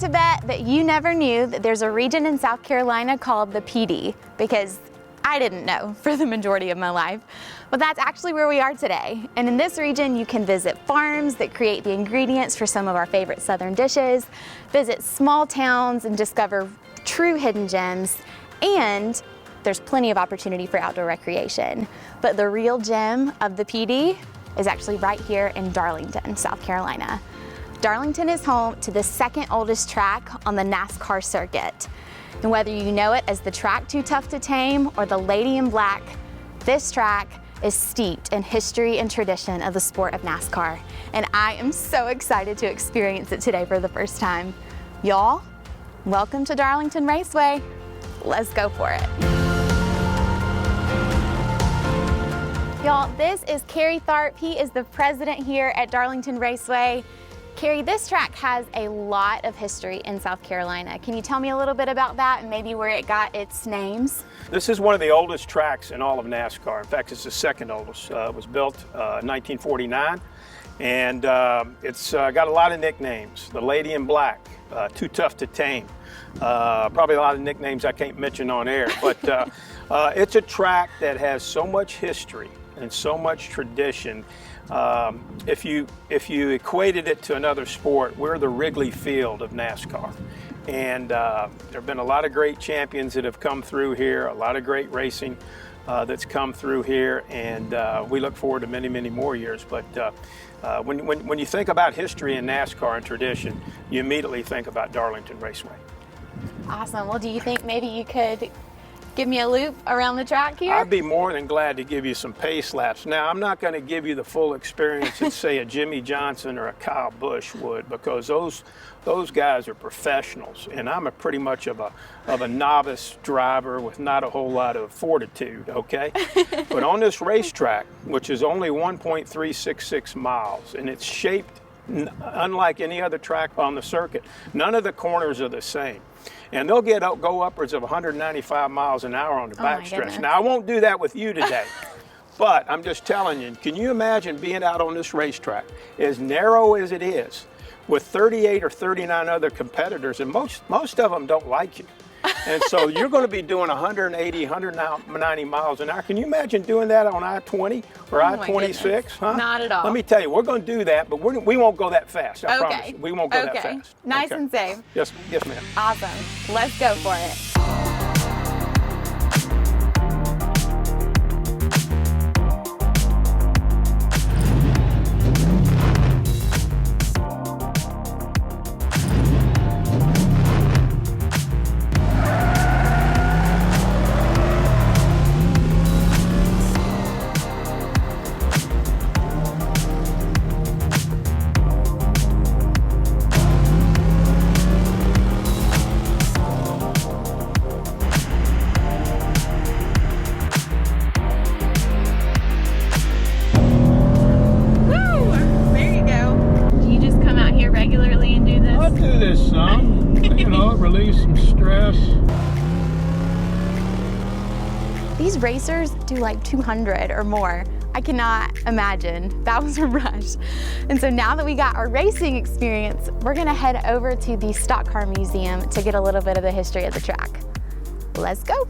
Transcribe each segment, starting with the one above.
to bet that you never knew that there's a region in South Carolina called the PD, because I didn't know for the majority of my life. But that's actually where we are today. And in this region, you can visit farms that create the ingredients for some of our favorite Southern dishes, visit small towns and discover true hidden gems, and there's plenty of opportunity for outdoor recreation. But the real gem of the PD is actually right here in Darlington, South Carolina. Darlington is home to the second oldest track on the NASCAR circuit. And whether you know it as the track Too Tough to Tame or the Lady in Black, this track is steeped in history and tradition of the sport of NASCAR. And I am so excited to experience it today for the first time. Y'all, welcome to Darlington Raceway. Let's go for it. Y'all, this is Kerry Tharp. He is the president here at Darlington Raceway. Kerry, this track has a lot of history in South Carolina. Can you tell me a little bit about that and maybe where it got its names? This is one of the oldest tracks in all of NASCAR. In fact, it's the second oldest. It was built in 1949, and it's got a lot of nicknames. The Lady in Black, Too Tough to Tame. Probably a lot of nicknames I can't mention on air, but it's a track that has so much history and so much tradition. If you equated it to another sport, we're the Wrigley Field of NASCAR. And there have been a lot of great champions that have come through here, a lot of great racing that's come through here, and we look forward to many, many more years. But when you think about history in NASCAR and tradition, you immediately think about Darlington Raceway. Awesome. Well, do you think maybe you could give me a loop around the track here? I'd be more than glad to give you some pace laps. Now, I'm not going to give you the full experience that, say, a Jimmy Johnson or a Kyle Busch would, because those guys are professionals, and I'm pretty much of a novice driver with not a whole lot of fortitude, okay? But on this racetrack, which is only 1.366 miles, and it's shaped unlike any other track on the circuit, none of the corners are the same. And they'll go upwards of 195 miles an hour on the backstretch. Now, I won't do that with you today, but I'm just telling you, can you imagine being out on this racetrack, as narrow as it is, with 38 or 39 other competitors, and most of them don't like you. And so you're going to be doing 180, 190 miles an hour. Can you imagine doing that on I-20 or I-26? Huh? Not at all. Let me tell you, we're going to do that, but we won't go that fast. I promise you. We won't go that fast. Nice and safe. Yes, ma'am. Awesome. Let's go for it. Release some stress. These racers do like 200 or more. I cannot imagine. That was a rush. And so now that we got our racing experience, we're gonna head over to the Stock Car Museum to get a little bit of the history of the track. Let's go.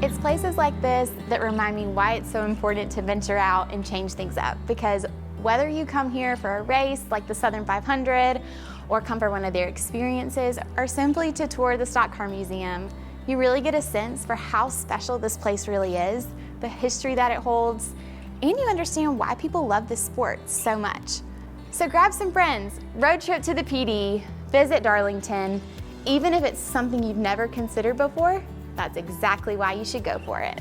It's places like this that remind me why it's so important to venture out and change things up, because whether you come here for a race like the Southern 500 or come for one of their experiences or simply to tour the Stock Car Museum, you really get a sense for how special this place really is, the history that it holds, and you understand why people love this sport so much. So grab some friends, road trip to the PD, visit Darlington. Even if it's something you've never considered before, that's exactly why you should go for it.